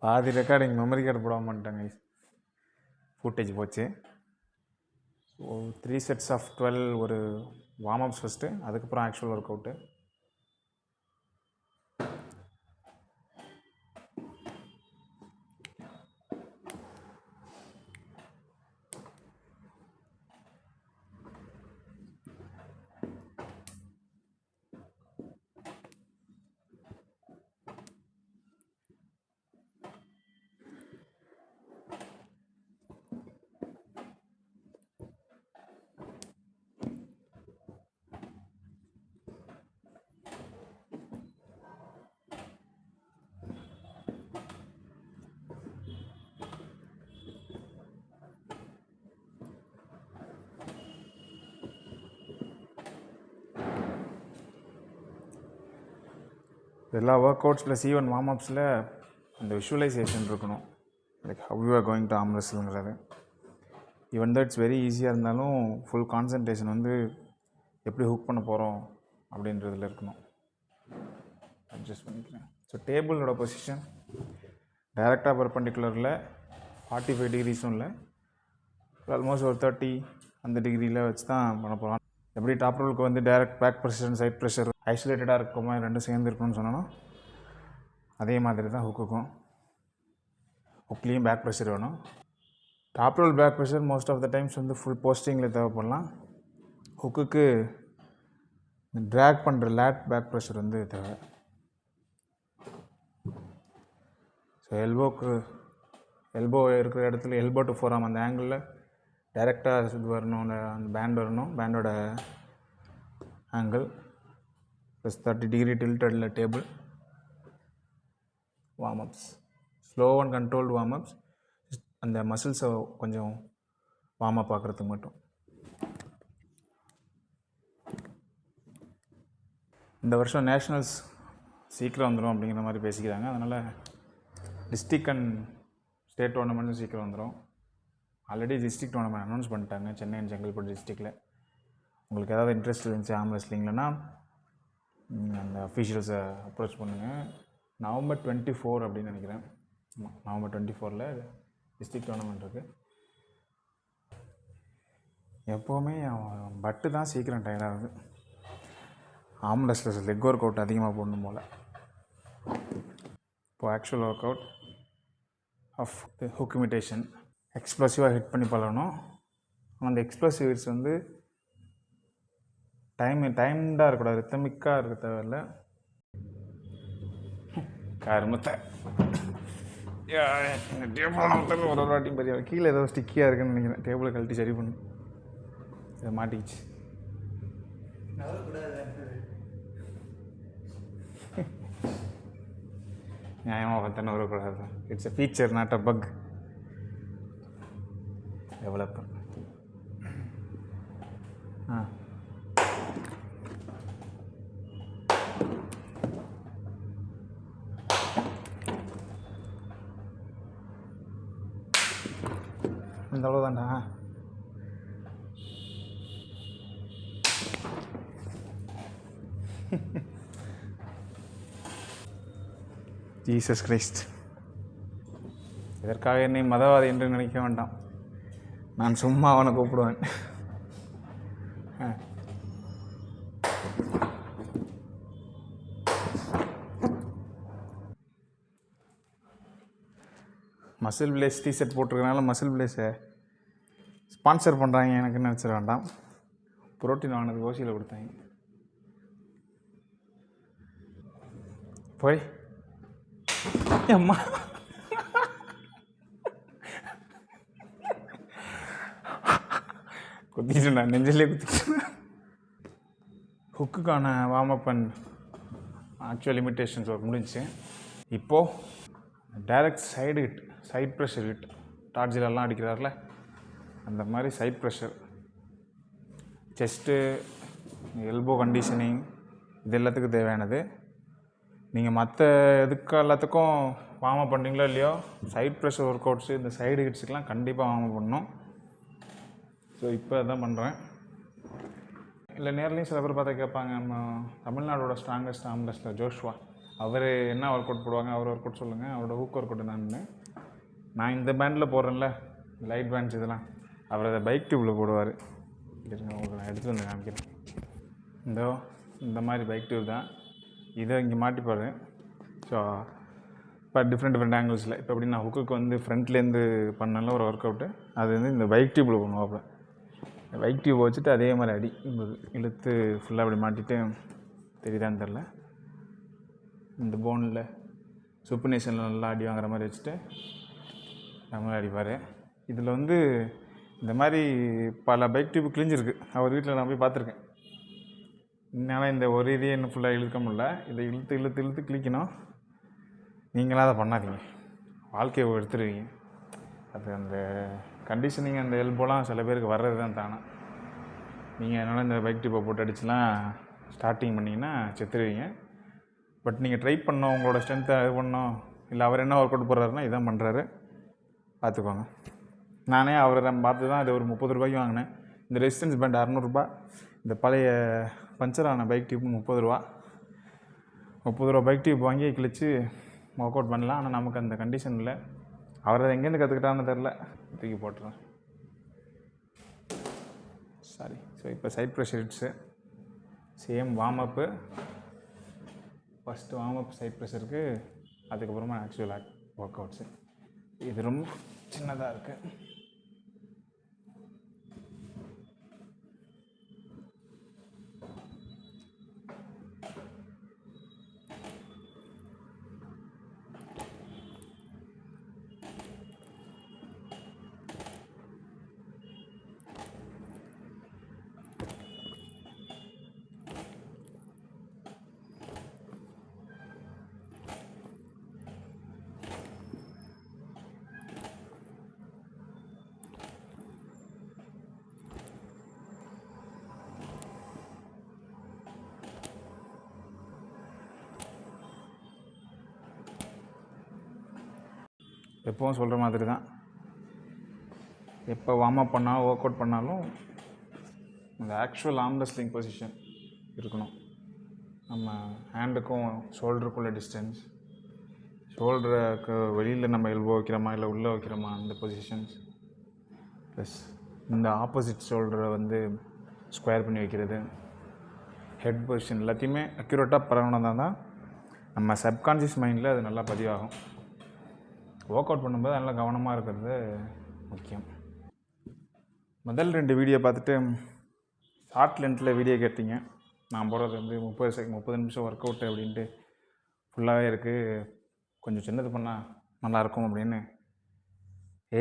பாதி recording memory card போடாமல் பண்ணிட்டாங்க, ஃபுட்டேஜ் போச்சு. ஸோ 3 sets ஆஃப் 12 ஒரு வார்ம் அப்ஸ் ஃபஸ்ட்டு, அதுக்கப்புறம் ஆக்சுவல் ஒர்க் அவுட்டு. எல்லா work outs plus even warm அப்ஸில் அந்த விஷுவலைசேஷன் இருக்கணும், like how you are going to arm ரெஸ்லிங்கிறது. ஈவன் தோ இட்ஸ் வெரி ஈஸியாக இருந்தாலும் ஃபுல் கான்சன்ட்ரேஷன் வந்து எப்படி ஹுக் பண்ண போகிறோம் அப்படின்றதுல இருக்கணும். அட்ஜஸ்ட் பண்ணிக்கிறேன். ஸோ டேபிளோட பொசிஷன் டைரெக்டாக பர்பெண்டிகுலரில் 45 டிகிரிஸும் இல்லை, ஆல்மோஸ்ட் ஒரு 30 அந்த டிகிரியில் வச்சு தான் பண்ண போகிறோம். எப்படி டாப் ரோலுக்கு வந்து direct back pressure side pressure ஐசோலேட்டடாக இருக்குமா ரெண்டும் சேர்ந்து இருக்கணும்னு சொன்னோம், அதே மாதிரி தான் ஹுக்குக்கும். ஹுக்லேயும் பேக் ப்ரெஷர் வேணும். Top roll back pressure most of the times வந்து ஃபுல் போஸ்டிங்கில் தேவைப்படலாம். ஹுக்குக்கு ட்ராக் பண்ணுற லேட் பேக் ப்ரெஷர் வந்து தேவை. ஸோ எல்போ இருக்கிற இடத்துல எல்போ டு ஃபோராம் அந்த ஆங்கிளில் டைரெக்டாக இது வரணும், அந்த பேண்ட் வரணும், பேண்டோட ஆங்கிள் ப்ளஸ் 30 டிகிரி டில்டடில் table. Warm ups slow and controlled warm ups, அந்த மசில்ஸை கொஞ்சம் வார்ம் அப் ஆக்கிறதுக்கு மட்டும். இந்த வருஷம் நேஷ்னல்ஸ் சீக்கிரம் வந்துடும் அப்படிங்கிற மாதிரி பேசிக்கிறாங்க. அதனால் டிஸ்ட்ரிக்ட் அண்ட் ஸ்டேட் டோர்னமெண்ட்டும் சீக்கிரம் வந்துடும். ஆல்ரெடி டிஸ்ட்ரிக்ட் டோர்னமெண்ட் அனௌன்ஸ் பண்ணிட்டாங்க, சென்னை அண்ட் செங்கல்பட்டு டிஸ்ட்ரிக்டில். உங்களுக்கு ஏதாவது இன்ட்ரெஸ்ட் இருந்துச்சு ஆர்ம் ரெஸ்லிங்லனா அந்த அஃபீஷியல்ஸை அப்ரோச் பண்ணுங்கள். November 24 அப்படின்னு நினைக்கிறேன். November 24 டிஸ்ட்ரிக்ட் டோர்னமெண்ட் இருக்குது. எப்போவுமே பட்டு தான் சீக்கிரம் டயர்டாகுது. Arm wrestlers leg work out அதிகமாக போடணும் போல். இப்போது actual work out of hook imitation. எக்ஸ்ப்ளசிவாக ஹிட் பண்ணி பழகணும். அந்த எக்ஸ்ப்ளசிவ் ஹிட்ஸ் வந்து டைம்டாக இருக்கக்கூடாது, ரித்தமிக்காக இருக்க தேவையில்லை. கருமத்தை டேபிள் ஒரு வாட்டி பெரிய கீழே ஏதோ ஸ்டிக்கியாக இருக்குன்னு நினைக்கிறேன். டேபிளை கழட்டி சரி பண்ணு, இதை மாட்டிக்கிச்சு. நியாயமாக பார்த்தா வரக்கூடாது. It's a feature not a buck. Developer இந்த அளவு தான்டா. ஜீசஸ் கிரைஸ்ட், இதற்காக என்னை மதவாதி என்று நினைக்க வேண்டாம். நான் சும்மா அவனை கூப்பிடுவேன். மசில் பிளேஸ் டிஷர்ட் போட்டிருக்கனால மசில் பிளேஸை ஸ்பான்சர் பண்ணுறாங்க எனக்கு நினச்சிட வேண்டாம். புரோட்டீன் வாங்கினது ஓசியில் கொடுத்தாங்க. போய் அம்மா குத்திட்டு நான் நெஞ்சிலே குத்திட்டேன். ஹுக்குக்கான warm up and actual limitations work முடிஞ்சிச்சு. இப்போது direct side hit, side pressure hit, டார்ஜிலெல்லாம் அடிக்கிறார்ல அந்த மாதிரி side pressure, chest, elbow conditioning, இது எல்லாத்துக்கும் தேவையானது. நீங்கள் மற்ற இதுக்கு எல்லாத்துக்கும் வார்ம் அப் பண்ணுறீங்களோ இல்லையோ, சைட் ப்ரெஷர் ஒர்க் அவுட்ஸு இந்த சைடு ஹிட்ஸுக்கெலாம் கண்டிப்பாக வார்ம் அப் பண்ணணும். ஸோ இப்போ அதான் பண்ணுறேன். இல்லை நேர்லேயும் சில பேர் பார்த்தா கேட்பாங்க, நம்ம தமிழ்நாடோட ஸ்ட்ராங்கஸ்ட் ஆர்ம் ரெஸ்லர் ஜோஷ்வா அவர் என்ன ஒர்க் அவுட் போடுவாங்க, அவர் ஒர்க் அவுட் சொல்லுங்கள், அவரோட ஹூக் ஒர்க் அவுட் நான் இந்த பேண்டில் போடுறேன்ல லைட் பேண்ட்ஸ் இதெல்லாம், அவர் அதை பைக் டியூப்பில் போடுவார். உங்களுக்கு நான் எடுத்துகிட்டு வந்து காமிக்கிறேன். இந்த மாதிரி பைக் டியூப் தான், இதை இங்கே மாட்டிப்பாரு. ஸோ இப்போ டிஃப்ரெண்ட் ஆங்கிள்ஸில் இப்போ எப்படி நான் ஹுக்குக்கு வந்து ஃப்ரண்ட்லேருந்து பண்ணல ஒரு ஒர்க் அவுட்டு, அது வந்து இந்த பைக் டியூப்பில் பண்ணுவாப்ப. பைக் டியூப் வச்சுட்டு அதே மாதிரி அடி இழுத்து ஃபுல்லாக அப்படி மாட்டிட்டு, தெரியுதான்னு தெரில, இந்த போனில் சுப்பினேஷனில் நல்லா அடி வாங்குற மாதிரி வச்சுட்டு நம்ம அடிப்பார். இதில் வந்து இந்த மாதிரி பல பைக் டியூப் கிழிஞ்சிருக்கு. அவர் வீட்டில் நான் போய் பார்த்துருக்கேன். என்னால் இந்த ஒரு இதையே இன்னும் ஃபுல்லாக இழுக்க முடியல. இதை இழுத்து கிழிக்கணும். நீங்களாம் அதை பண்ணாதீங்க, வாழ்க்கையை எடுத்துருவீங்க. அது அந்த கண்டிஷனிங், அந்த எல்போலாம் சில பேருக்கு வர்றது தான் தானே. நீங்கள் அதனால் இந்த பைக் டியூப்பை போட்டு அடிச்சுலாம் ஸ்டார்டிங் பண்ணிங்கன்னா செத்துருவீங்க. பட் நீங்கள் ட்ரை பண்ணோம், உங்களோட ஸ்ட்ரென்த்தை இது பண்ணோம். இல்லை அவர் என்ன ஒர்க் அவுட் போடுறாருன்னா இதான் பண்ணுறாரு, பார்த்துக்கோங்க. நானே அவரை பார்த்து தான் இது ஒரு 30 ரூபாய்க்கு வாங்கினேன். இந்த ரெசிஸ்டன்ஸ் பேண்ட் 600 ரூபா. இந்த பழைய பஞ்சரான பைக் டியூப் 30 ரூபா பைக் டியூப் வாங்கி கிழிச்சு ஒர்க் அவுட் பண்ணலாம். ஆனால் நமக்கு அந்த கண்டிஷன் இல்லை. அவர் அதை எங்கேருந்து கற்றுக்கிட்டான்னு தெரில, தூக்கி போட்டுறேன். சாரி. ஸோ இப்போ side pressure hits same warm up. First warm up side ப்ரெஷருக்கு, அதுக்கப்புறமா ஆக்சுவல் ஒர்க் அவுட்ஸு. இது ரொம்ப சின்னதாக இருக்குது. எப்போவும் சொல்கிற மாதிரி தான், எப்போ வார்ம் அப் பண்ணாலும் ஒர்க் அவுட் பண்ணாலும் இந்த ஆக்சுவல் ஆர்ம் ரெஸ்லிங் பொசிஷன் இருக்கணும். நம்ம ஹேண்டுக்கும் ஷோல்டருக்குள்ள டிஸ்டன்ஸ், ஷோல்டருக்கு வெளியில் நம்ம எல்போ வைக்கிறோமா இல்லை உள்ளே வைக்கிறோமா அந்த பொசிஷன்ஸ், ப்ளஸ் இந்த ஆப்போசிட் ஷோல்டரை வந்து ஸ்கொயர் பண்ணி வைக்கிறது, ஹெட் பொசிஷன் எல்லாத்தையுமே அக்யூரேட்டாக பரவணும் தான் நம்ம சப்கான்ஷியஸ் மைண்டில் அது நல்லா பதிவாகும். ஒர்க் அவுட் பண்ணும்போது நல்லா கவனமாக இருக்கிறது முக்கியம். முதல் 2 வீடியோ பார்த்துட்டு ஷார்ட் லென்த்தில் வீடியோ கேட்டீங்க. நான் போடுறது வந்து 30 நிமிஷம் ஒர்க் அவுட்டு அப்படின்ட்டு ஃபுல்லாகவே இருக்குது, கொஞ்சம் சின்னது பண்ணால் நல்லாயிருக்கும் அப்படின்னு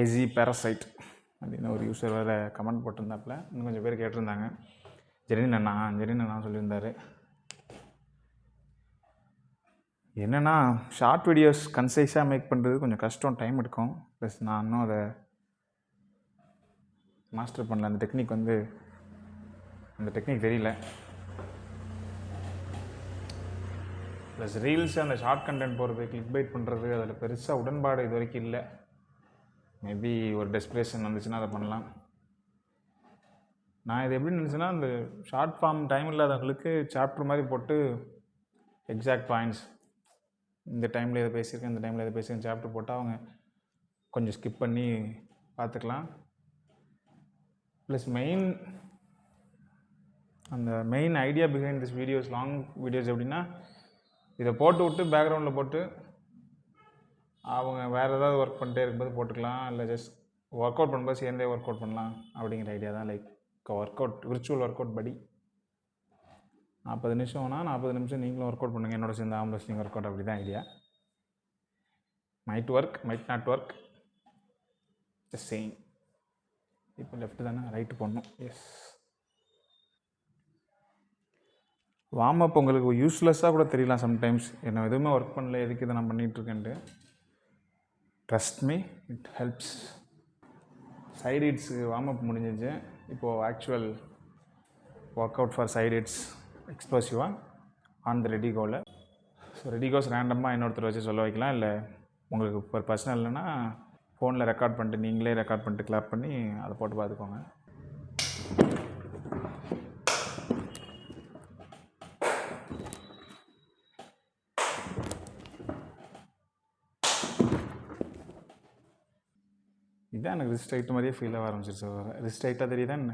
ஏஜி பேரசைட் அப்படின்னு ஒரு யூஸர் வேறு கமெண்ட் போட்டிருந்தாப்புல. இன்னும் கொஞ்சம் பேர் கேட்டிருந்தாங்க. ஜெரின் அண்ணா சொல்லியிருந்தார். என்னென்னா ஷார்ட் வீடியோஸ் கன்சைஸாக மேக் பண்ணுறது கொஞ்சம் கஷ்டம், டைம் எடுக்கும். ப்ளஸ் நான் இன்னும் அதை மாஸ்டர் பண்ணல. அந்த டெக்னிக் தெரியல. ப்ளஸ் ரீல்ஸு அந்த ஷார்ட் கண்டென்ட் போகிறது, கிளிக் பைட் பண்ணுறது, அதில் பெருசாக உடன்பாடு இது வரைக்கும் இல்லை. மேபி ஒரு டெஸ்பிரேஷன் வந்துச்சுன்னா அதை பண்ணலாம். நான் இது எப்படி நினச்சேன்னா, அந்த ஷார்ட் ஃபார்ம் டைம் இல்லாதவங்களுக்கு சாப்டர் மாதிரி போட்டு எக்ஸாக்ட் பாயிண்ட்ஸ், இந்த டைமில் இதை பேசியிருக்கேன், இந்த டைமில் இதை பேசியிருக்கேன் சாப்டர் போட்டால் அவங்க கொஞ்சம் ஸ்கிப் பண்ணி பார்த்துக்கலாம். ப்ளஸ் அந்த main idea behind this videos, long videos எப்படின்னா, இதை போட்டு விட்டு பேக்ரவுண்டில் போட்டு அவங்க வேறு ஏதாவது ஒர்க் பண்ணிட்டே இருக்கும்போது போட்டுக்கலாம், இல்லை ஜஸ்ட் ஒர்க் அவுட் பண்ணும்போது சேர்ந்தே ஒர்க் அவுட் பண்ணலாம் அப்படிங்கிற ஐடியா தான். Like work out, virtual work out படி 40 நிமிஷம்னா 40 நிமிஷம் நீங்களும் ஒர்க் அவுட் பண்ணுங்கள், என்னோட சேர்ந்து ஆர்ம் ரெஸ்லிங் ஒர்க் அவுட். அப்படி தான் idea. Might work, might not work, just saying. இப்போ லெஃப்ட் தானே, ரைட்டு போடணும். எஸ். வார்ம் அப் உங்களுக்கு யூஸ்லெஸ்ஸாக கூட தெரியலாம் சம்டைம்ஸ். என்ன எதுவுமே ஒர்க் பண்ணல, எதுக்கு இதை நான் பண்ணிகிட்ருக்கேன்ட்டு. Trust me, it helps. Side hits warm up முடிஞ்சிச்சு. இப்போது actual work out for side hits எக்ஸ்ப்ளோசிவாக ஆன் த ரெடிகோவில். ஸோ ரெடிகோஸ் ரேண்டமாக இன்னொருத்தர் வச்சு சொல்ல வைக்கலாம், இல்லை உங்களுக்கு ஒரு பர்சனல் இல்லைன்னா ஃபோனில் ரெக்கார்ட் பண்ணிட்டு நீங்களே ரெக்கார்ட் பண்ணிட்டு கிளாப் பண்ணி அதை போட்டு பார்த்துக்கோங்க. இதான் எனக்கு ரிஸ்ட் டைட் மாதிரியே ஃபீல் ஆக ஆரம்பிச்சிருச்சு. ரிஸ்ட் டைட்டாக தெரியுதா என்ன?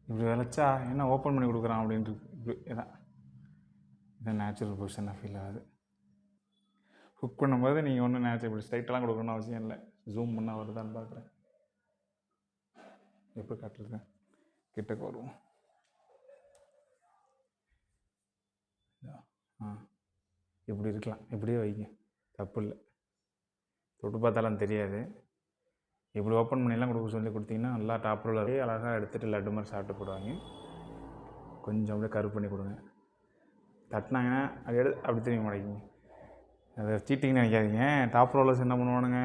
இப்படி விளைச்சா என்ன ஓப்பன் பண்ணி கொடுக்குறான் அப்படின்ட்டு இப்படி இதான் நேச்சுரல் பொசிஷனாக ஃபீல் ஆகுது. குக் பண்ணும்போது நீங்கள் ஒன்றும் நேச்சுரல் இப்படி ஸ்ட்ரைட்டெல்லாம் கொடுக்கணும்னு அவசியம் இல்லை. ஜூம் பண்ணால் வருதான்னு பார்க்குறேன். எப்படி காட்டுறது? கிட்டக்கு வருவோம். இப்படி இருக்கலாம், இப்படியே வைங்க, தப்பு இல்லை. தொட்டு பார்த்தாலும் தெரியாது. இப்படி ஓப்பன் பண்ணிலாம் கொடுக்க கொடுத்தீங்கன்னா நல்லா டாப் ரோலரே அழகாக எடுத்துகிட்டு லட்டு மாதிரி சாப்பிட்டு போடுவாங்க. கொஞ்சம் அப்படியே கருப்பு பண்ணி கொடுங்க. தட்டினாங்கன்னா அது அப்படி திரும்பி மாட்டேங்க. அதை சீட்டிங்னு நினைக்காதீங்க. டாப் ரோலர்ஸ் என்ன பண்ணுவானுங்க,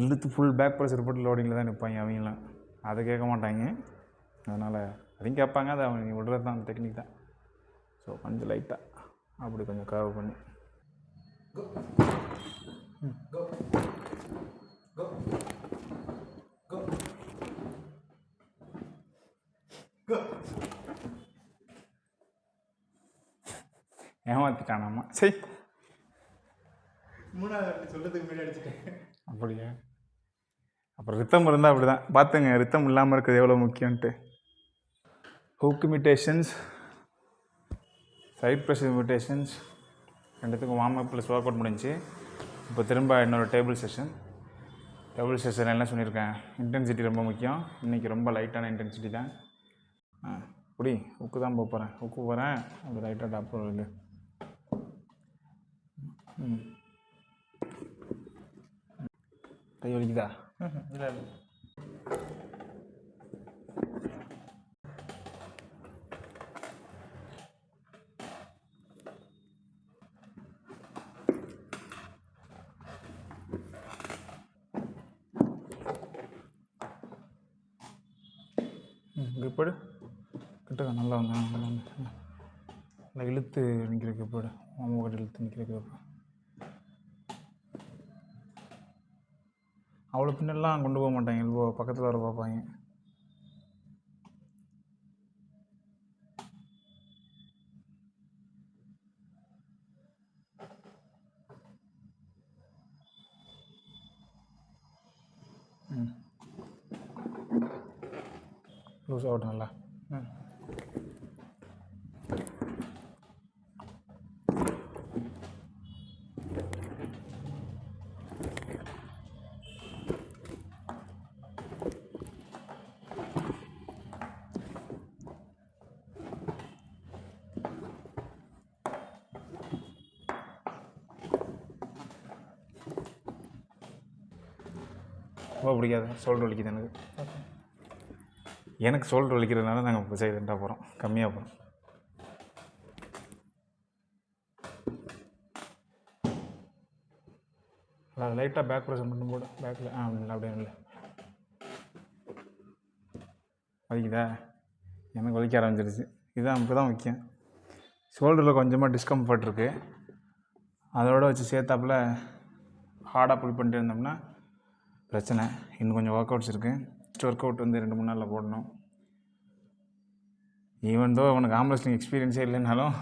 இழுத்து ஃபுல் பேக் ப்ரெஷர் போட்டு லோடிங்கில் தான் நிற்பாங்க. அவங்களாம் அதை கேட்க மாட்டாங்க. அதனால் அதையும் கேட்பாங்க, அதை அவங்க விடுறது தான், அந்த டெக்னிக் தான். ஸோ கொஞ்சம் லைட்டாக அப்படி கொஞ்சம் கர்வ் பண்ணி ஏமாத்திட்டானாமா. சரி, மூணாவது சொல்கிறதுக்கு முன்னாடி அடிச்சுட்டேன். அப்படியா? அப்புறம் ரித்தம் இருந்தால் அப்படி தான் பார்த்துங்க. ரித்தம் இல்லாமல் இருக்கிறது எவ்வளோ முக்கியன்ட்டு. Hook imitations, side pressure imitations ரெண்டுத்துக்கும் warm up plus work out முடிஞ்சு. இப்போ திரும்ப இன்னொரு டேபிள் செஷன் என்ன சொல்லியிருக்கேன், இன்டென்சிட்டி ரொம்ப முக்கியம். இன்றைக்கி ரொம்ப லைட்டான இன்டென்சிட்டி தான். அப்படி உக்கு தான் போகிறேன், உக்கு போகிறேன். அப்படி லைட்டாக டாப் இல்லை. கை வலிக்குதா? இல்லை கிப்படு கிட்டக்க நல்லா நல்லா இழுத்து நிற்கிற கிப்படு, மாமூக்கட்டு இழுத்து நிற்கிற கிப்படு. அவ்வளோ பின்னெல்லாம் கொண்டு போக மாட்டாங்க, எல்போ பக்கத்தில் வர பார்ப்பாங்க. லூஸ் ஆகட்டும் நல்லா. ரொம்ப பிடிக்காது, ஷோல்டர் வலிக்குது எனக்கு. எனக்கு ஷோல்டர் வலிக்கிறதுனால நாங்கள் இப்போ சைலண்ட்டாக போகிறோம், கம்மியாக போகிறோம். லைட்டாக பேக் ப்ரெஷர் மட்டும் போடு, பேக்கில் அப்படியே இல்லை. வலிக்குதா? எனக்கு வலிக்க ஆரம்பிச்சிருச்சு. இதுதான் இப்போ தான் முக்கியம். ஷோல்டரில் கொஞ்சமாக டிஸ்கம்ஃபர்ட் இருக்குது, அதோடு வச்சு சேர்த்தாப்பில் ஹார்டாக புல் பண்ணிட்டு இருந்தோம்னா பிரச்சனை. இன்னும் கொஞ்சம் ஒர்க் அவுட்ஸ் இருக்குது. நெக்ஸ்ட் ஒர்க் அவுட் வந்து 2-3 நாளில் போடணும். ஈவன் தோ அவனுக்கு ஆர்ம் ரெஸ்லிங் எக்ஸ்பீரியன்ஸே இல்லைனாலும்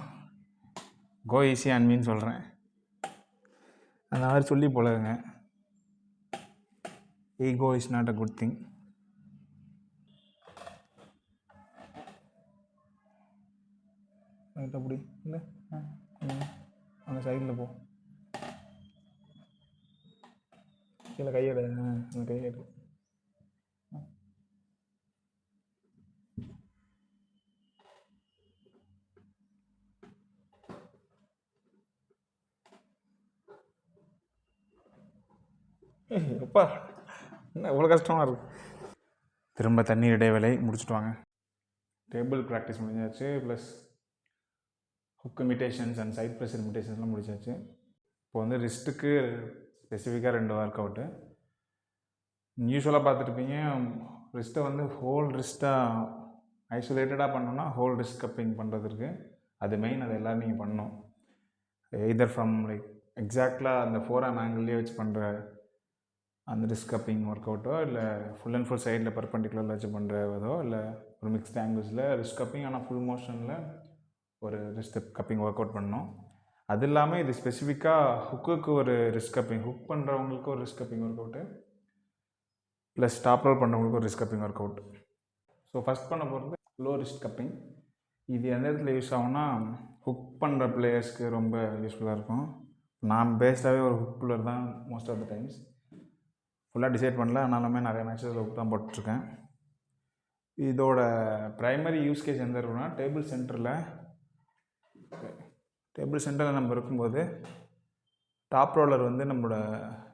கோ ஈஸி அண்ட் மீன் சொல்கிறேன். அந்த மாதிரி சொல்லி போலங்க. Ego is not a good thing. அப்படி இல்லை, அந்த சைடில் போ, கீழே கையெடு, அந்த கையெடு. எப்பா என்ன இவ்வளோ கஷ்டமாக இருக்குது. திரும்ப தண்ணீர் இடைவேளை முடிச்சுட்டு வாங்க. டேபிள் ப்ராக்டிஸ் முடிஞ்சாச்சு, plus hook imitations and side pressure இமிட்டேஷன்ஸ்லாம் முடிச்சாச்சு. இப்போ வந்து ரிஸ்ட்டுக்கு ஸ்பெசிஃபிக்காக 2 ஒர்க் அவுட்டு. யூஸ்வலாக பார்த்துருப்பீங்க, ரிஸ்ட்டை வந்து ஹோல் ரிஸ்ட்டாக ஐசோலேட்டடாக பண்ணோன்னா ஹோல் ரிஸ்ட் கப்பிங் பண்ணுறதுக்கு அது மெயின். அது எல்லோரும் நீங்கள் பண்ணணும். எய்தர் ஃப்ரம் லைக் எக்ஸாக்டாக அந்த 4 ஆங்கிள்லேயே வச்சு பண்ணுற அந்த ரிஸ்க் கப்பிங் ஒர்க் அவுட்டோ, இல்லை ஃபுல் அண்ட் ஃபுல் சைடில் பர்பண்டிகுலரில் வச்சு பண்ணுறதோ, இல்லை ஒரு மிக்ஸ்ட் ஆங்கிள்ஸில் ரிஸ்க் கப்பிங் ஆனால் ஃபுல் மோஷனில் ஒரு ரிஸ்க் கப்பிங் ஒர்க் அவுட் பண்ணணும். அது இல்லாமல் இது ஸ்பெசிஃபிக்காக ஹுக்குக்கு ஒரு ரிஸ்க் கப்பிங், ஹுக் பண்ணுறவங்களுக்கு ஒரு wrist cupping work out, plus top roll பண்ணுறவங்களுக்கு ஒரு wrist cupping work out. So first பண்ண போகிறது லோ ரிஸ்ட் கப்பிங். இது எந்த இடத்துல யூஸ் ஆகும்னா ஹுக் பண்ணுற பிளேயர்ஸ்க்கு ரொம்ப யூஸ்ஃபுல்லாக இருக்கும். நான் பேஸ்டாகவே ஒரு ஹுக் பிளேயர் தான் மோஸ்ட் ஆஃப் த டைம்ஸ். ஃபுல்லாக டிசைட் பண்ணல, ஆனாலுமே நிறைய மேட்சஸில் ஹுக் தான் போட்டுட்ருக்கேன். இதோட ப்ரைமரி யூஸ் கேஸ் எந்த இருக்குன்னா டேபிள் சென்டரில் நம்ம இருக்கும்போது டாப் ரோலர் வந்து நம்மளோட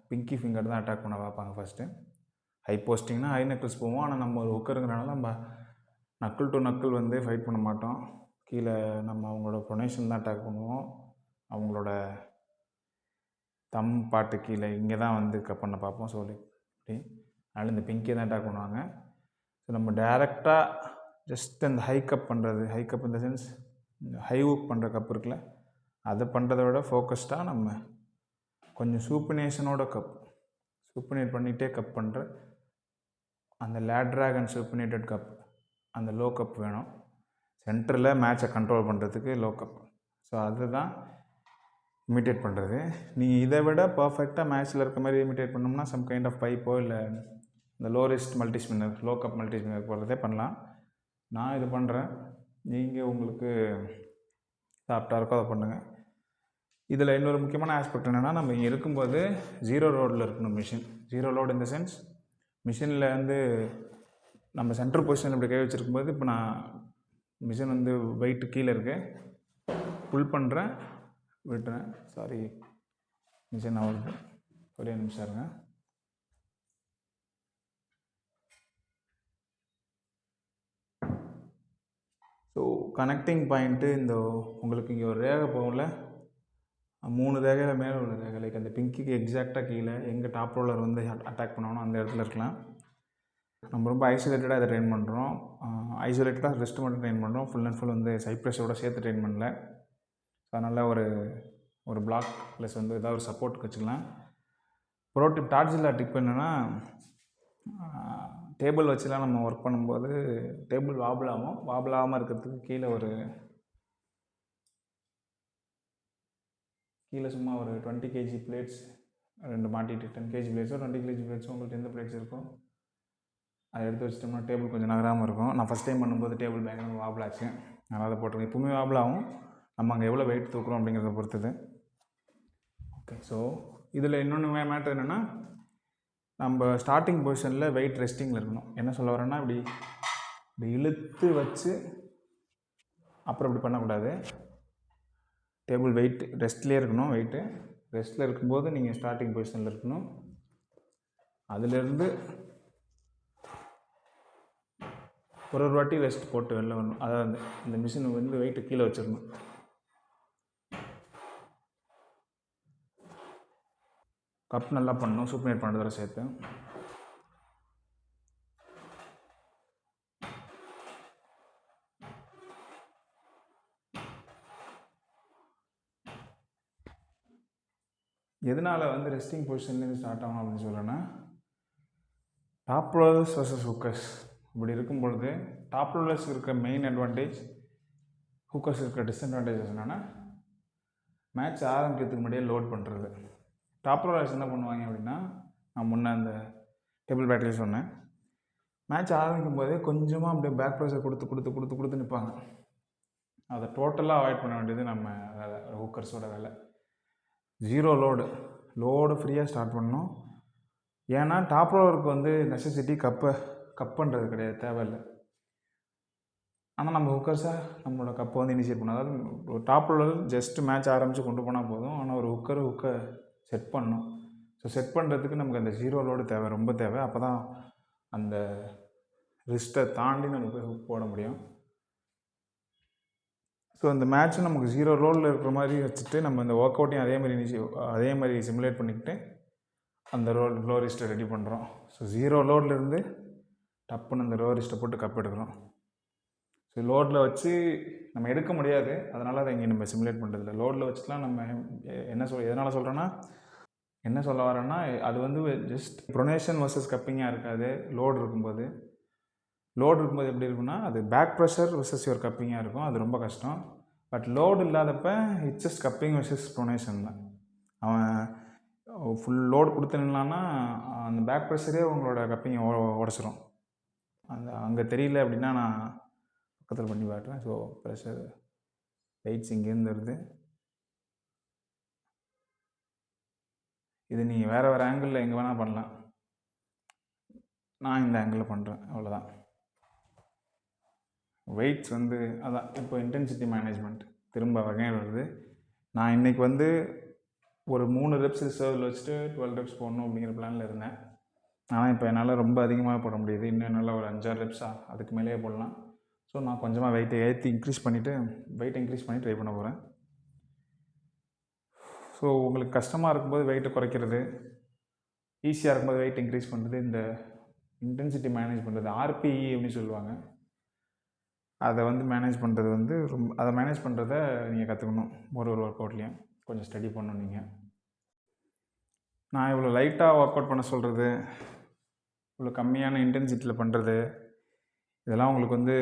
பிங்கி ஃபிங்கர் தான் அட்டாக் பண்ண பார்ப்பாங்க ஃபஸ்ட்டு. ஹை போஸ்டிங்னா ஹை நக்கிள்ஸ் போவோம். ஆனால் நம்ம ஒரு ஹுக்கருங்கிறனால நம்ம நக்கிள் டு நக்கிள் வந்து ஃபைட் பண்ண மாட்டோம். கீழே நம்ம அவங்களோட ப்ரொனேஷன் தான் அட்டாக் பண்ணுவோம். அவங்களோட தம் பாட்டு கீழே இங்கே தான் வந்து கப் பண்ண பார்ப்போம். ஸோ இப்படி அதனால் இந்த பிங்கியை தான் அட்டாக் பண்ணுவாங்க. ஸோ நம்ம டைரெக்டாக ஜஸ்ட் அந்த ஹை கப் பண்ணுறது, ஹை கப் இந்த சென்ஸ் ஹை ஹூக் பண்ணுற கப் இருக்குல்ல, அதை பண்ணுறத விட ஃபோக்கஸ்டாக நம்ம கொஞ்சம் சூப்பினேஷனோட சூப்பினேட் பண்ணிகிட்டே கப் பண்ணுற அந்த லேட்ராக் அண்ட் சூப்பினேட்டட் கப், அந்த லோ கப் வேணும் சென்டரில் மேட்சை கண்ட்ரோல் பண்ணுறதுக்கு. Low cup. ஸோ அதுதான் இமிட்டேட் பண்ணுறது. நீங்கள் இதை விட பர்ஃபெக்டாக மேட்ச்சில் இருக்க மாதிரி இமிட்டேட் பண்ணோம்னா சம் கைண்ட் ஆஃப் பைப்போ இல்லை இந்த low wrist multi spinner, low cup multi spinner போடுறதே பண்ணலாம். நான் இது பண்ணுறேன். நீங்கள் உங்களுக்கு சாஃப்டாக இருக்கோ அதை பண்ணுங்கள். இதில் இன்னொரு முக்கியமான ஆஸ்பெக்ட் என்னென்னா, நம்ம இங்கே இருக்கும்போது ஜீரோ லோடில் இருக்கணும் மிஷின். ஜீரோ லோட் இந்த சென்ஸ் மிஷினில் வந்து நம்ம சென்ட்ரல் பொசிஷன் இப்படி கை வச்சுருக்கும்போது, இப்போ நான் மிஷின் வந்து வெயிட்டு கீழே இருக்கு, புல் பண்ணுறேன், விட்டுறேன். சாரி, மிஷின் ஆகுது, ஒரே நிமிஷம் இருங்க. ஸோ கனெக்டிங் பாயிண்ட்டு இந்த உங்களுக்கு இங்கே ஒரு ரேகை போகல, 3 ரேகையில் மேலே உள்ள ரேகை, லைக் அந்த பிங்கிக்கு எக்ஸாக்டாக கீழே எங்கே டாப் ரோலர் வந்து அட்டாக் பண்ணணும் அந்த இடத்துல இருக்கலாம். நம்ம ரொம்ப ஐசோலேட்டடாக இதை ட்ரெயின் பண்ணுறோம். ஐசோலேட்டடாக ரெஸ்ட் மட்டும் ட்ரெயின் பண்ணுறோம். ஃபுல் அண்ட் ஃபுல் வந்து சைப்ரஸோடு சேர்த்து ட்ரெயின் பண்ணல. அதனால் ஒரு பிளாக் ப்ளஸ் வந்து ஏதாவது ஒரு சப்போர்ட்டுக்கு வச்சுக்கலாம். ப்ரோ டிப், டார்ஜில்லா டிப் என்னென்னா, டேபிள் வச்சுலாம் நம்ம ஒர்க் பண்ணும்போது டேபிள் வாபிளாமல் இருக்கிறதுக்கு கீழே சும்மா ஒரு 20 kg பிளேட்ஸ் 2 மாட்டிட்டு 10 kg பிளேட்ஸோ 20 kg பிளேட்ஸோ உங்களுக்கு எந்த பிளேட்ஸ் இருக்கோ அதை எடுத்து வச்சிட்டோம்னா டேபிள் கொஞ்சம் நகராமல் இருக்கும். நான் ஃபஸ்ட் டைம் பண்ணும்போது டேபிள் பயங்கரமாக வாபிளாச்சு, அதனால் அதை போட்டிருக்கேன். எப்பவுமே வாபிளாகும், நம்ம அங்கே எவ்வளோ வெயிட் தூக்குறோம் அப்படிங்கிறத பொறுத்தது. ஓகே, ஸோ இதில் இன்னொன்று மேட்ரு என்னென்னா, நம்ம ஸ்டார்டிங் பொசிஷனில் வெயிட் ரெஸ்டிங்கில் இருக்கணும். என்ன சொல்ல வரேன்னா, இப்படி இழுத்து வச்சு அப்புறம் இப்படி பண்ணக்கூடாது. டேபிள் வெயிட் ரெஸ்ட்லேயே இருக்கணும். வெயிட்டு ரெஸ்ட்டில் இருக்கும்போது நீங்கள் ஸ்டார்டிங் பொசிஷனில் இருக்கணும். அதிலேருந்து ஒரு வாட்டி ரெஸ்ட் போட்டு வெளில வரணும். அதாவது இந்த மிஷின் வந்து வெயிட்டு கீழே வச்சிடணும். கப் நல்லா பண்ணணும், சூப்பர்நேட் பண்ணுறதோட சேர்த்து. எதனால் வந்து ரெஸ்டிங் பொசிஷன்லேருந்து ஸ்டார்ட் ஆகணும் அப்படின்னு சொல்லணும்னா, டாப் ரோலர்ஸ் வர்சஸ் ஹூக்கர்ஸ் இப்படி இருக்கும் பொழுது டாப் ரோலர்ஸ் இருக்க மெயின் அட்வான்டேஜ், ஹூக்கர்ஸ் இருக்கிற டிஸ்அட்வான்டேஜஸ் என்னென்னா, மேட்ச் ஆரம்பிக்கிறதுக்கு முன்னாடியே லோட் பண்ணுறது. டாப் ரோலர்ஸ் என்ன பண்ணுவாங்க அப்படின்னா, நான் முன்னே அந்த டேபிள் பேட்டில் சொன்னேன், மேட்ச் ஆரம்பிக்கும் போதே கொஞ்சமாக அப்படியே பேக் ப்ரெஷர் கொடுத்து நிற்பாங்க. அதை டோட்டலாக அவாய்ட் பண்ண வேண்டியது நம்ம வேலை, ஹூக்கர்ஸோட வேலை. ஜீரோ லோடு ஃப்ரீயாக ஸ்டார்ட் பண்ணணும். ஏன்னா டாப் ரோலருக்கு வந்து நெசசிட்டி கப் பண்ணுறது கிடையாது, தேவையில்லை. ஆனால் நம்ம ஹுக்கர்ஸாக நம்மளோட கப்பை வந்து இனிஷியேட் பண்ணணும். அதாவது ஒரு டாப் ரோலர் ஜஸ்ட் மேட்ச் ஆரம்பித்து கொண்டு போனால் போதும். ஆனால் ஒரு ஹுக்கை செட் பண்ணணும். ஸோ செட் பண்ணுறதுக்கு நமக்கு அந்த ஜீரோ லோடு தேவை, ரொம்ப தேவை. அப்போ தான் அந்த ரிஸ்ட்டை தாண்டி நம்ம போய் ஹுக் போட முடியும். ஸோ அந்த மேட்ச்சும் நமக்கு ஜீரோ லோடில் இருக்கிற மாதிரி வச்சுட்டு நம்ம இந்த ஒர்க் அவுட்டையும் அதே மாதிரி சிமுலேட் பண்ணிக்கிட்டு அந்த லோ ரிஸ்ட்டை ரெடி பண்ணுறோம். ஸோ ஜீரோ லோட்லேருந்து டப்புன்னு அந்த லோ ரிஸ்ட்டை போட்டு கப் எடுக்கிறோம். ஸோ லோடில் வச்சு நம்ம எடுக்க முடியாது, அதனால் அதை இங்கே நம்ம சிமுலேட் பண்ணுறதில்ல. லோடில் வச்சுலாம் நம்ம எதனால் சொல்கிறேன்னா, என்ன சொல்ல வரேன்னா, அது வந்து ஜஸ்ட் ப்ரொனேஷன் வர்சஸ் கப்பிங்காக இருக்காது. லோடு இருக்கும்போது எப்படி இருக்குன்னா, அது பேக் ப்ரெஷர் வர்சஸ் யுவர் கப்பிங்காக இருக்கும். அது ரொம்ப கஷ்டம். பட் லோடு இல்லாதப்ப it's just cupping versus pronation தான். அவன் ஃபுல் லோடு கொடுத்துனான்னா அந்த பேக் ப்ரெஷரே உங்களோட கப்பிங்க உடச்சிரும். அங்கே தெரியல அப்படின்னா நான் பக்கத்தில் பண்ணி காட்டுறேன். ஸோ ப்ரெஷர் வெயிட்ஸ் இங்கேருந்து வருது. இது நீங்கள் வேறு ஆங்கிளில் எங்கே வேணால் பண்ணலாம். நான் இந்த ஆங்கிளில் பண்ணுறேன், அவ்வளோதான். வெயிட்ஸ் அதான் இப்போ இன்டென்சிட்டி மேனேஜ்மெண்ட் திரும்ப வகையில் வருது. நான் இன்றைக்கி ஒரு 3 ரெப்ஸ் ரிசர்வில் வச்சுட்டு 12 ரெப்ஸ் போடணும் அப்படிங்கிற பிளானில் இருந்தேன். ஆனால் இப்போ என்னால் ரொம்ப அதிகமாக போட முடியுது. இன்னும் என்னால் ஒரு 5-6 ரெப்ஸாக அதுக்கு மேலேயே போடலாம். ஸோ நான் கொஞ்சமாக வெயிட்டை இன்க்ரீஸ் பண்ணிவிட்டு ட்ரை பண்ண போகிறேன். ஸோ உங்களுக்கு கஷ்டமாக இருக்கும்போது வெயிட்டை குறைக்கிறது, ஈஸியாக இருக்கும்போது வெயிட் இன்க்ரீஸ் பண்ணுறது, இந்த இன்டென்சிட்டி மேனேஜ் பண்ணுறது, ஆர்பிஇ அப்படின்னு சொல்லுவாங்க. அதை மேனேஜ் பண்ணுறது அதை மேனேஜ் பண்ணுறத நீங்கள் கற்றுக்கணும். ஒரு ஒர்க் அவுட்லேயும் கொஞ்சம் ஸ்டடி பண்ணணும். நீங்கள் நான் இவ்வளோ லைட்டாக ஒர்க் அவுட் பண்ண சொல்கிறது, இவ்வளோ கம்மியான இன்டென்சிட்டியில் பண்ணுறது, இதெல்லாம் உங்களுக்கு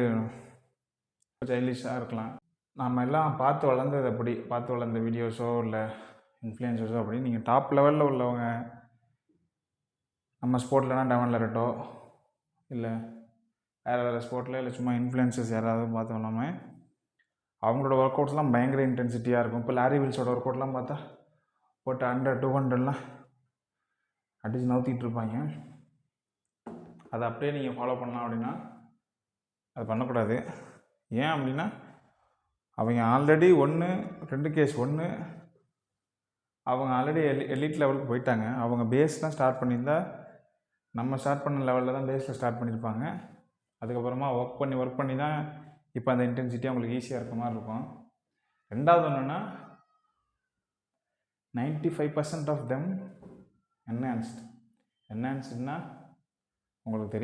சைல்டிஷாக இருக்கலாம். நம்ம எல்லாம் பார்த்து வளர்ந்தது அப்படி, பார்த்து வளர்ந்த வீடியோஸோ இல்லை இன்ஃப்ளூயன்சர்ஸோ அப்படி. நீங்கள் டாப் லெவலில் உள்ளவங்க நம்ம ஸ்போர்ட்லனா டெவன் லெரட்டோ இல்லை வேறு ஸ்போர்ட்டில் இல்லை சும்மா இன்ஃப்ளூயன்சர்ஸ் யாராவது பார்த்தோம் இல்லாமல் அவங்களோட ஒர்க் அவுட்ஸ்லாம் பயங்கர இன்டென்சிட்டியாக இருக்கும். இப்போ லாரி வில்ஸோட ஒர்க் அவுட்லாம் பார்த்தா போட்டு 100-200லாம் அடித்து நவுத்திட்டு இருப்பாங்க. அதை அப்படியே நீங்கள் ஃபாலோ பண்ணலாம் அப்படின்னா அது பண்ணக்கூடாது. ஏன் அப்படின்னா அவங்க ஆல்ரெடி 2 கேஸ். அவங்க ஆல்ரெடி எலிட் லெவலுக்கு போயிட்டாங்க. அவங்க பேஸ்லாம் ஸ்டார்ட் பண்ணியிருந்தா நம்ம ஸ்டார்ட் பண்ண லெவலில் தான் பேஸில் ஸ்டார்ட் பண்ணியிருப்பாங்க. அதுக்கப்புறமா ஒர்க் பண்ணி தான் இப்போ அந்த இன்டென்சிட்டி அவங்களுக்கு ஈஸியாக இருக்க மாதிரி இருக்கும். ரெண்டாவது என்னென்னா 95% ஆஃப் தெம் என்ஹான்ஸ்டுனா உங்களுக்கு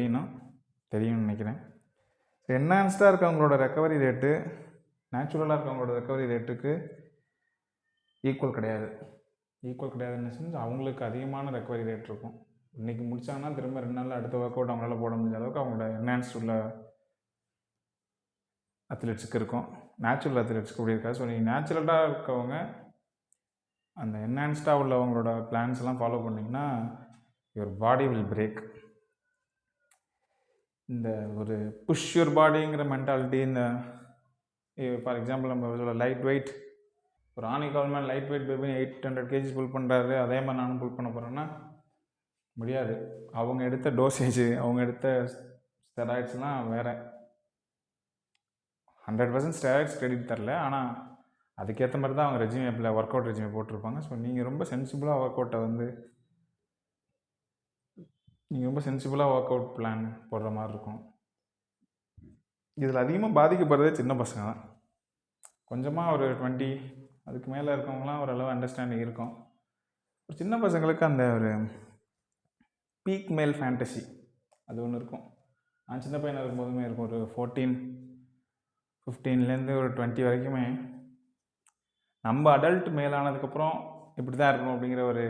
தெரியும்னு நினைக்கிறேன். என்ஹான்ஸ்டாக இருக்கவங்களோட ரெக்கவரி ரேட்டு நேச்சுரலாக இருக்கவங்களோட ரெக்கவரி ரேட்டுக்கு ஈக்குவல் கிடையாதுன்னு செஞ்சு அவங்களுக்கு அதிகமான ரெக்கவரி ரேட் இருக்கும். இன்றைக்கி முடித்தாங்கன்னா திரும்ப 2 நாளில் அடுத்த ஒர்க் அவுட் அவங்களால போட முடிஞ்ச அளவுக்கு அவங்களோட என்ஹான்ஸ்ட் உள்ள அத்லெட்ஸுக்கு இருக்கும். நேச்சுரல் அத்லெட்ஸுக்கு அப்படி இருக்காது. ஸோ நீங்கள் நேச்சுரலாக இருக்கவங்க அந்த என்ஹான்ஸ்டாக உள்ளவங்களோட பிளான்ஸ் எல்லாம் ஃபாலோ பண்ணிங்கன்னா யுவர் பாடி வில் பிரேக். இந்த ஒரு புஷ் யுவர் பாடிங்கிற மென்டாலிட்டி, இந்த ஃபார் எக்ஸாம்பிள் நம்ம சொல்ல லைட் வெயிட், ஒரு ஆனி Coleman light weight baby 800 kg புல் பண்ணுறாரு, அதே மாதிரி நானும் புல் பண்ண போகிறேன்னா முடியாது. அவங்க எடுத்த டோசேஜ், அவங்க எடுத்த ஸ்டெராய்ட்ஸ்லாம் வேறு. 100% ஸ்டெராய்ட்ஸ் கிரெடிட் தரல, ஆனால் அதுக்கேற்ற மாதிரி தான் அவங்க ரெஜிமேப்பில் ஒர்க் அவுட் ரெஜிமே போட்டிருப்பாங்க. ஸோ நீங்கள் ரொம்ப சென்சிபிளாக ஒர்க் அவுட் பிளான் போடுற மாதிரி இருக்கும். இதில் அதிகமாக பாதிக்கப்படுறதே சின்ன பசங்க தான். கொஞ்சமாக ஒரு 20 அதுக்கு மேலே இருக்கவங்களாம் ஓரளவு அண்டர்ஸ்டாண்டிங் இருக்கும். ஒரு சின்ன பசங்களுக்கு அந்த ஒரு பீக் மேல் ஃபேண்டசி அது ஒன்று இருக்கும். நான் சின்ன பையனாக இருக்கும்போதுமே இருக்கும். ஒரு 15 ஒரு 20 வரைக்குமே நம்ம அடல்ட் மேலானதுக்கப்புறம் இப்படி தான் இருக்கணும் அப்படிங்கிற ஒரு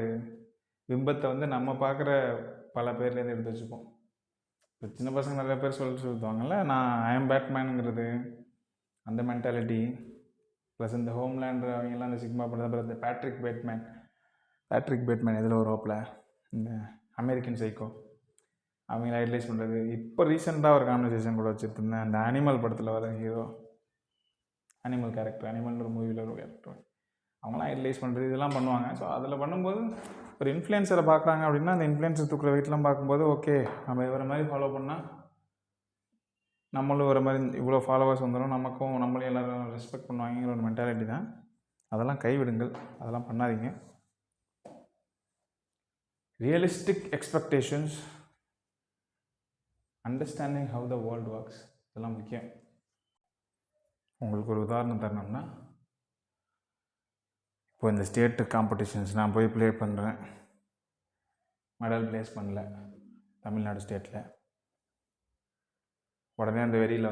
பிம்பத்தை நம்ம பார்க்குற பல பேர்லேருந்து எடுத்து வச்சுப்போம். இப்போ சின்ன பசங்க நிறைய பேர் சொல்லுவாங்கள்ல, நான் ஐஎம் பேட்மேனுங்கிறது அந்த மென்டாலிட்டி, ப்ளஸ் இந்த ஹோம்லேண்ட் அவங்கெல்லாம் அந்த சிக்மா பண்ணுறது, இந்த பேட்ரிக் பேட்மேன் இதில் ஒரு ரோப்பில் இந்த அமெரிக்கன் சைக்கோ அவங்கள ஐடலைஸ் பண்ணுறது. இப்போ ரீசெண்டாக ஒரு கான்வர்சேஷன் கூட வச்சுட்டு இருந்தேன். அந்த அனிமல் படத்தில் வர ஹீரோ, அனிமல் கேரக்டர், அனிமல்ன்ற மூவியில் ஒரு கேரக்டர், அவங்களாம் ஐடலைஸ் பண்ணுறது இதெல்லாம் பண்ணுவாங்க. ஸோ அதில் பண்ணும்போது ஒரு இன்ஃப்ளூயன்சரை பார்க்குறாங்க அப்படின்னா அந்த இன்ஃப்ளூயன்சர் தூக்குற வெயிட்லாம் பார்க்கும்போது ஓகே, நம்ம இவரை மாதிரி ஃபாலோ பண்ணால் நம்மளும் ஒரு மாதிரி இவ்வளோ ஃபாலோவர்ஸ் வந்துடும், நம்மளையும் எல்லோரும் ரெஸ்பெக்ட் பண்ணுவாங்கிற ஒரு மென்டாலிட்டி தான். அதெல்லாம் கைவிடுங்கள், அதெல்லாம் பண்ணாதீங்க. Realistic expectations, understanding how the world works, இதெல்லாம் முக்கியம். உங்களுக்கு ஒரு உதாரணம் தரணும்னா, இப்போ இந்த ஸ்டேட்டு காம்படிஷன்ஸ் நான் போய் ப்ளே பண்ணுறேன், மெடல் ப்ளேஸ் பண்ணல தமிழ்நாடு ஸ்டேட்டில், உடனே அந்த வெறியில்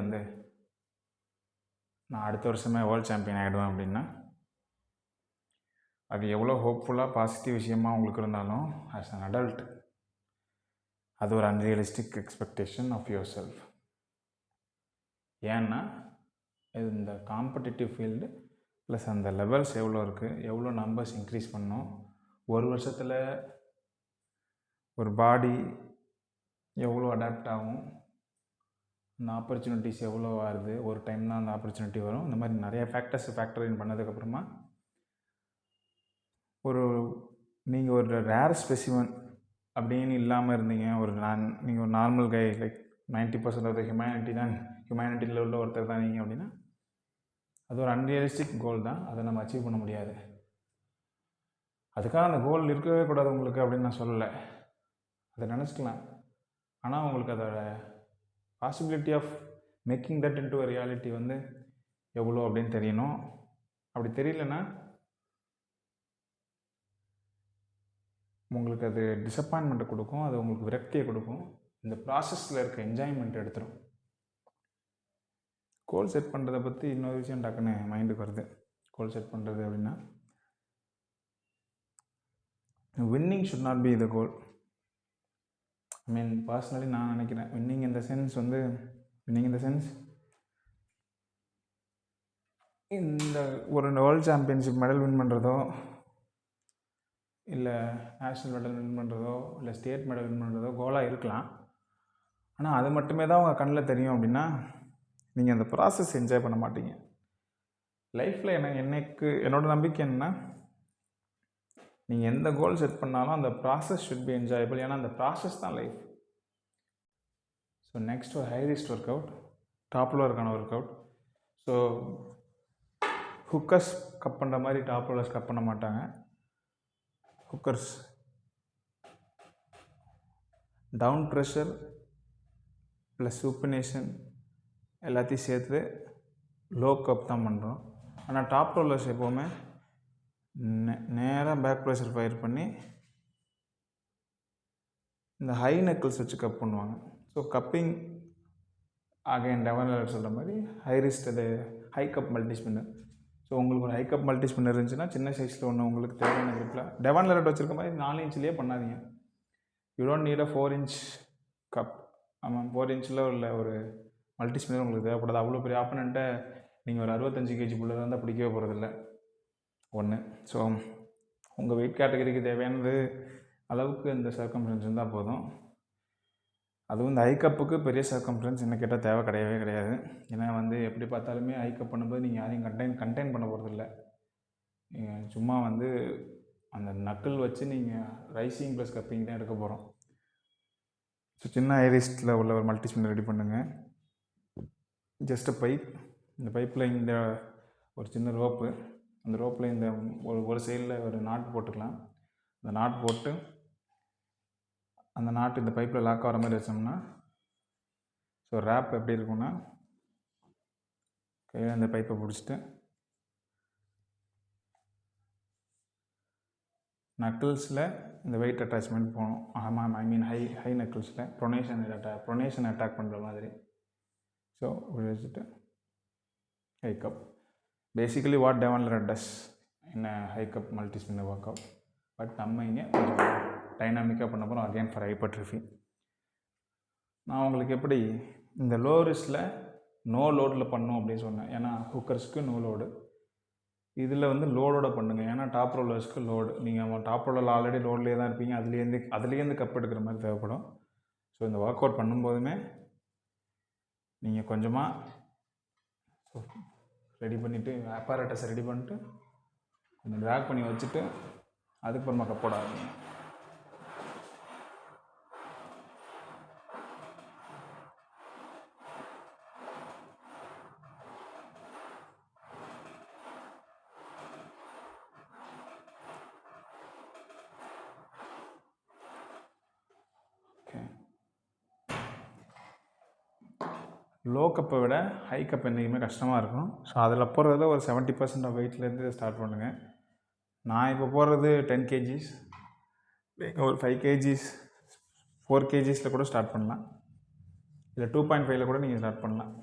நான் அடுத்த வருஷமே வேர்ல்டு சாம்பியன் ஆகிடுவேன் அப்படின்னா அது எவ்வளோ ஹோப்ஃபுல்லாக பாசிட்டிவ் விஷயமாக உங்களுக்கு இருந்தாலும் ஆஸ் அன் அடல்ட் அது ஒரு unrealistic expectation of yourself. ஏன்னா இது இந்த காம்படிட்டிவ் ஃபீல்டு ப்ளஸ் அந்த லெவல்ஸ் எவ்வளோ இருக்குது, எவ்வளோ நம்பர்ஸ் இன்க்ரீஸ் பண்ணணும், ஒரு வருஷத்தில் ஒரு பாடி எவ்வளோ அடாப்ட் ஆகும், அந்த ஆப்பர்ச்சுனிட்டிஸ் எவ்வளோ வருது, ஒரு டைம் தான் அந்த ஆப்பர்ச்சுனிட்டி வரும். இந்த மாதிரி நிறைய ஃபேக்டர் இன் பண்ணதுக்கப்புறமா ஒரு நீங்கள் ஒரு ரேர் ஸ்பெசிமன் அப்படின்னு இல்லாமல் இருந்தீங்க, நீங்கள் ஒரு normal guy, like 90% of the ஹியூமனிட்டியில் உள்ள ஒருத்தர் தான் நீங்கள் அப்படின்னா அது ஒரு அன்ரியலிஸ்டிக் கோல் தான். அதை நம்ம அச்சீவ் பண்ண முடியாது. அதுக்காக அந்த கோல் இருக்கவே கூடாது உங்களுக்கு அப்படின்னு நான் சொல்லலை. அதை நினச்சிக்கலாம். ஆனால் உங்களுக்கு அதோட possibility of making that into a reality வந்து எவ்வளோ அப்படின்னு தெரியணும். அப்படி தெரியலன்னா உங்களுக்கு அது டிசப்பாயின்மெண்ட்டை கொடுக்கும், அது உங்களுக்கு விரக்தியை கொடுக்கும், இந்த ப்ராசஸில் இருக்க என்ஜாய்மெண்ட் எடுத்துரும். கோல் செட் பண்ணுறதை பற்றி இன்னொரு விஷயம் டக்குன்னு மைண்டுக்கு வருது. கோல் செட் பண்ணுறது அப்படின்னா winning should not be the goal. I mean personally நான் நினைக்கிறேன் வின்னிங் இந்த சென்ஸ் இந்த ஒரு வேர்ல்டு சாம்பியன்ஷிப் மெடல் வின் பண்ணுறதோ, இல்லை நேஷ்னல் மெடல் வின் பண்ணுறதோ, இல்லை ஸ்டேட் மெடல் வின் பண்ணுறதோ கோலாக இருக்கலாம். ஆனால் அது மட்டுமே தான் உங்கள் கண்ணில் தெரியும் அப்படின்னா நீங்கள் அந்த ப்ராசஸ் என்ஜாய் பண்ண மாட்டீங்க. லைஃப்பில் என்னோட நம்பிக்கை என்னென்னா, நீங்கள் எந்த கோல் செட் பண்ணாலும் அந்த ப்ராசஸ் ஷுட் பி என்ஜாயபிள். ஏன்னா அந்த ப்ராசஸ் தான் லைஃப். ஸோ நெக்ஸ்ட் ஒரு high risk work out, top ரோலருக்கான work out. So hookers cup பண்ணுற மாதிரி டாப் ரோலர்ஸ் கப் பண்ண மாட்டாங்க. Hookers down pressure plus supination எல்லாத்தையும் சேர்த்து லோ கப் தான் பண்ணுறோம். ஆனால் டாப் ரோலர்ஸ் எப்போவுமே நேராக பேக் ப்ரெஷர் ஃபயர் பண்ணி இந்த ஹை நெக்கிள்ஸ் வச்சு கப் பண்ணுவாங்க. ஸோ கப்பிங் அகைன் டெவலர் சொல்கிற மாதிரி ஹை ரிஸ்க், அது high cup multi spinner. So உங்களுக்கு ஒரு ஹை கப் மல்டி ஸ்பின்னர் இருந்துச்சுன்னா சின்ன சைஸில் ஒன்று உங்களுக்கு தேவையான கிரிப்பில் டெவன் லெரட் வச்சுருக்க மாதிரி 4 இன்ச்லேயே பண்ணாதீங்க. You don't need a 4 inch cup. ஆமாம், 4 இன்ச்சில் உள்ள ஒரு மல்டி ஸ்பின்னர் உங்களுக்கு தேவைப்படாது. அவ்வளோ பெரிய ஆப்பனண்ட்டை நீங்கள் ஒரு 65 kg புள்ள இருந்தால் பிடிக்கவே போகிறதில்ல ஒன்று. ஸோ உங்கள் வெயிட் கேட்டகரிக்கு தேவையானது அளவுக்கு இந்த சர்க்கம்ஃபரன்ஸ் இருந்தால் போதும். அதுவும் இந்த ஹை கப்புக்கு பெரிய சர்க்கம்ஃபரன்ஸ் என்ன கேட்டால் தேவை கிடையாது. ஏன்னா எப்படி பார்த்தாலுமே ஹை கப் பண்ணும்போது நீங்கள் யாரையும் கண்டெயின் பண்ண போகிறதில்ல. சும்மா அந்த நக்கிள் வச்சு நீங்கள் ரைசிங் ப்ளஸ் கப்பிங் தான் எடுக்க போகிறோம். ஸோ சின்ன ஹை ரிஸ்கில் உள்ள ஒரு மல்டி ஸ்பின்னர் ரெடி பண்ணுங்கள். ஜஸ்ட் பைப், இந்த பைப்பில் இந்த ஒரு சின்ன ரோப்பு, அந்த ரோப்பில் இந்த ஒரு சைடில் ஒரு நாட் போட்டுக்கலாம். அந்த நாட் போட்டு அந்த நாட்டு இந்த பைப்பில் லாக் ஆகிற மாதிரி வச்சோம்னா, ஸோ ரேப் எப்படி இருக்குன்னா, கையில் அந்த பைப்பை பிடிச்சிட்டு நக்கிள்ஸில் இந்த வெயிட் அட்டாச்மெண்ட் போகணும். ஐ மீன் ஹை நக்கிள்ஸில் ப்ரொனேஷன் அட்டாக் பண்ணுற மாதிரி. ஸோ இப்படி வச்சுட்டு high cup, basically what Devon Larratt does in high cup multi spinner work out. But நம்ம இங்கே கொஞ்சம் டைனாமிக்காக பண்ண போகிறோம், அகெயின் ஃபார் ஹைப்பர்ட்ரோஃபி. நான் உங்களுக்கு எப்படி இந்த லோ ரிஸ்கில் நோ லோடில் பண்ணணும் அப்படின்னு சொன்னேன். ஏன்னா ஹுக்கர்ஸ்க்கு நோ லோடு, இதில் லோடோட பண்ணுங்கள். ஏன்னா டாப் ரோலர்ஸ்க்கு லோடு. நீங்கள் டாப் ரோலர் ஆல்ரெடி லோட்லேயே தான் இருப்பீங்க, அதுலேருந்து கப் எடுக்கிற மாதிரி தேவைப்படும். ஸோ இந்த ஒர்க் அவுட் பண்ணும்போதுமே நீங்கள் கொஞ்சமாக ரெடி பண்ணிவிட்டு அப்பாரட்டஸை ரெடி பண்ணிட்டு கொஞ்சம் ட்ராக் பண்ணி வச்சுட்டு அதுக்கப்புறமா கப் போட ஆரம்பிங்க. லோ கப்பை விட ஹை கப் என்றைக்குமே கஷ்டமாக இருக்கும். ஸோ அதில் போடுறதுல ஒரு 70% ஆஃப் வெயிட்லேருந்து ஸ்டார்ட் பண்ணுங்கள். நான் இப்போ போடுறது 10 kgs, ஒரு 5 kgs 4 kgsயில் கூட ஸ்டார்ட் பண்ணலாம், இல்லை 2.5ல் கூட நீங்கள் ஸ்டார்ட் பண்ணலாம்.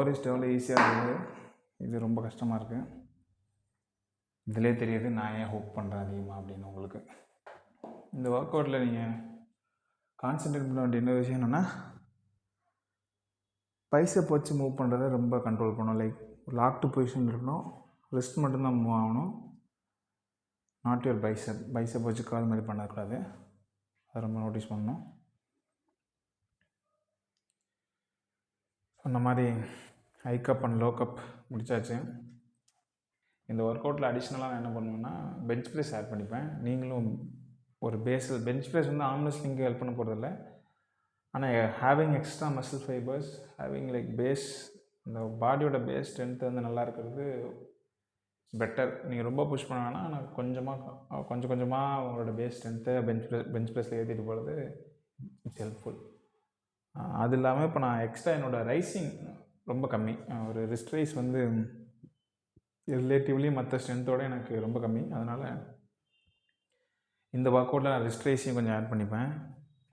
பவர் லிஸ்ட் எவ்வளோ ஈஸியாக இருக்குது, இது ரொம்ப கஷ்டமாக இருக்குது. இதிலே தெரியுது நான் ஏன் ஹோப் பண்ணுறேன் அதிகமாக அப்படின்னு உங்களுக்கு. இந்த ஒர்க் அவுட்டில் நீங்கள் கான்சென்ட்ரேட் பண்ண வேண்டிய இன்னொரு விஷயம் என்னென்னா, பைசப் வச்சு மூவ் பண்ணுறதை ரொம்ப கண்ட்ரோல் பண்ணணும். லைக் லாக்டு பொசிஷன் இருக்கணும், ரிஸ்ட் மட்டும்தான் மூவ் ஆகணும். நாட் யுவர் பைசப் வச்சு கால் மாதிரி பண்ணக்கூடாது. அதை ரொம்ப நோட்டீஸ் பண்ணணும். அந்த மாதிரி high cup and low cup முடித்தாச்சு. இந்த ஒர்க் அவுட்டில் அடிஷ்னலாக நான் என்ன பண்ணுவேன்னா பெஞ்ச் ப்ரெஸ் ஆட் பண்ணிப்பேன். நீங்களும் ஒரு பேஸில் பெஞ்ச் ப்ரெஸ் வந்து ஆர்ம் ரெஸ்லிங்க்கு ஹெல்ப் பண்ண போகிறதில்ல. ஆனால் having extra muscle fibres, having like base, இந்த பாடியோட பேஸ் ஸ்ட்ரென்த் வந்து நல்லா இருக்கிறது பெட்டர். நீங்கள் ரொம்ப புஷ் பண்ண வேணாம், ஆனால் கொஞ்சம் கொஞ்சமாக உங்களோட பேஸ் ஸ்ட்ரென்த்தை பெஞ்ச் ப்ரெஸ்ஸில் ஏற்றிட்டு போகிறது இட்ஸ் ஹெல்ப்ஃபுல். அது இல்லாமல் இப்போ நான் எக்ஸ்ட்ரா என்னோடய ரைசிங் ரொம்ப கம்மி. ஒரு ரிஸ்ட் ரைஸ் வந்து ரிலேட்டிவ்லி மற்ற ஸ்ட்ரென்த்தோடு எனக்கு ரொம்ப கம்மி. அதனால் இந்த ஒர்க் அவுட்டில் நான் ரிஸ்ட் ரைஸையும் கொஞ்சம் ஆட் பண்ணிப்பேன்.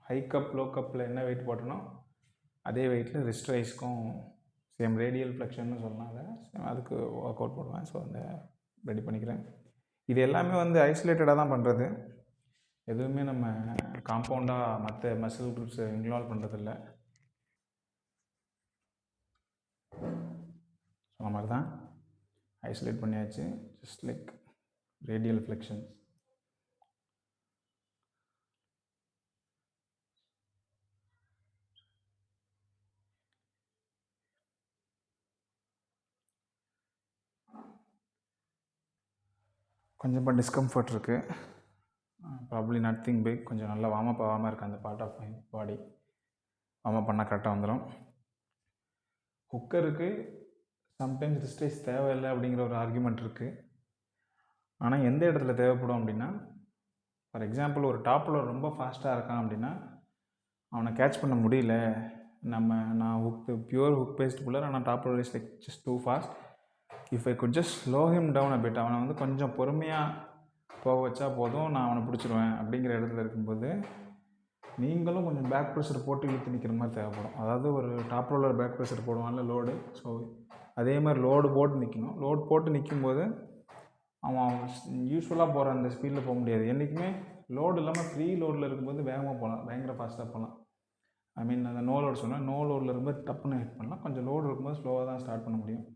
ஹை கப் லோ கப்பில் என்ன வெயிட் போட்டனோ அதே வெயிட்டில் ரிஸ்ட் ரைஸ்க்கும் சேம் ரேடியல் ஃப்ளெக்ஷன்னு சொல்லலாம். அதுக்கு ஒர்க் அவுட் போடுவேன். ஸோ அந்த ரெடி பண்ணிக்கிறேன். இது எல்லாமே வந்து ஐசோலேட்டடாக தான் பண்ணுறது. எதுவுமே நம்ம காம்பவுண்டாக மற்ற மசில் குரூப்ஸை இன்வால்வ் பண்ணுறதில்ல. சொன்ன மாதிரி தான் ஐசோலேட் பண்ணியாச்சு. Just like radial flexions. கொஞ்சம் இப்போ டிஸ்கம்ஃபர்ட் இருக்குது. Probably nothing big. கொஞ்சம் நல்லா வார்ம் அப் ஆகாமல் இருக்குது அந்த part of my body. Warm up பண்ணால் கரெக்டாக வந்துடும். ஹுக்கருக்கு சம்டைம்ஸ் ரிஸ்ட்ரைஸ் தேவையில்லை அப்படிங்கிற ஒரு ஆர்குமெண்ட் இருக்குது. ஆனால் எந்த இடத்துல தேவைப்படும் அப்படின்னா, ஃபார் எக்ஸாம்பிள் ஒரு டாப்பில் ரொம்ப ஃபாஸ்ட்டாக இருக்கான் அப்படின்னா அவனை கேட்ச் பண்ண முடியல. நான் பியூர் ஹுக் பேஸ்ட் புல்லர், ஆனால் டாப்பில் is like just too fast. If I could just slow him down a bit, அவனை வந்து கொஞ்சம் பொறுமையாக போக வச்சா போதும், நான் அவனை பிடிச்சிருவேன் அப்படிங்கிற இடத்துல இருக்கும்போது நீங்களும் கொஞ்சம் பேக் ப்ரெஷர் போட்டு இழுத்து நிற்கிற மாதிரி தேவைப்படும். அதாவது ஒரு டாப் ரோலர் பேக் ப்ரெஷர் போடுவான்ல லோடு, ஸோ அதே மாதிரி லோடு போட்டு நிற்கணும். லோடு போட்டு நிற்கும்போது அவன் யூஸ்வலாக போகிற அந்த ஸ்பீடில் போக முடியாது. என்றைக்குமே லோடு இல்லாமல் ஃப்ரீ லோடில் இருக்கும்போது வேகமாக போகலாம், பயங்கர ஃபாஸ்ட்டாக போகலாம். ஐ மீன் அந்த நோ லோடு சொன்னால் நோ லோடில் இருக்கும்போது டப்புன்னு ஹிட் பண்ணலாம். கொஞ்சம் லோடு இருக்கும்போது ஸ்லோவாக தான் ஸ்டார்ட் பண்ண முடியும்.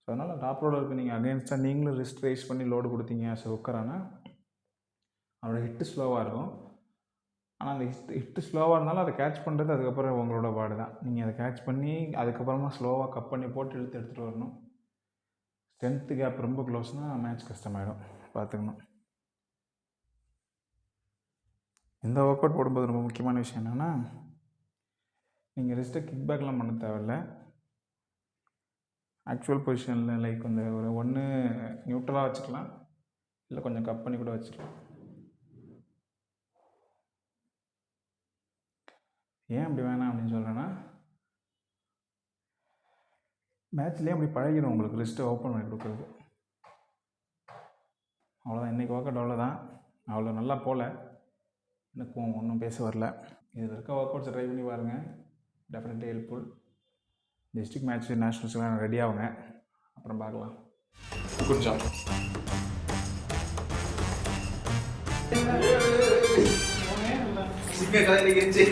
ஸோ அதனால் டாப் ரோலருக்கு நீங்கள் அகேன்ஸ்டாக நீங்களும் ரிஸ்ட் ரைஸ் பண்ணி லோடு கொடுத்தீங்க ஸோ ஹுக்கரானா அவரோட ஹிட்டு ஸ்லோவாக இருக்கும். ஆனால் அந்த ஹிட்டு ஸ்லோவாக இருந்தாலும் அதை கேட்ச் பண்ணுறது அதுக்கப்புறம் உங்களோட பாடு தான். நீங்கள் அதை கேட்ச் பண்ணி அதுக்கப்புறமா ஸ்லோவாக கப் பண்ணி போட்டு எடுத்துகிட்டு வரணும். ஸ்ட்ரென்த்து கேப் ரொம்ப க்ளோஸ்னால் மேட்ச் கஷ்டமாயிடும், பார்த்துக்கணும். இந்த ஒர்க் அவுட் போடும்போது ரொம்ப முக்கியமான விஷயம் என்னென்னா, நீங்கள் ரிஸ்ட்டை கிக் பேக்லாம் பண்ண தேவையில்ல. ஆக்சுவல் பொசிஷனில் லைக் வந்து ஒரு ஒன்று நியூட்ரலாக வச்சுக்கலாம், இல்லை கொஞ்சம் கப் பண்ணி கூட வச்சுக்கலாம். ஏன் அப்படி வேணாம் அப்படின்னு சொல்கிறேன்னா, மேட்ச்லேயே அப்படி பழகிடும் உங்களுக்கு லிஸ்ட்டை ஓப்பன் பண்ணி கொடுக்குறது. அவ்வளோதான், இன்றைக்கி ஒர்க் அவுட் அவ்வளோதான். அவ்வளோ நல்லா போகல, எனக்கும் ஒன்றும் பேச வரல. இதில் இருக்க ஒர்க் அவுட்ஸை ட்ரை பண்ணி பாருங்கள், டெஃபினெட்லி ஹெல்ப்ஃபுல். டிஸ்ட்ரிக்ட் மேட்ச் நேஷ்னல்ஸ்லாம் ரெடி ஆகுங்க, அப்புறம் பார்க்கலாம். Good job. சிங்க கதை நிகழ்ச்சி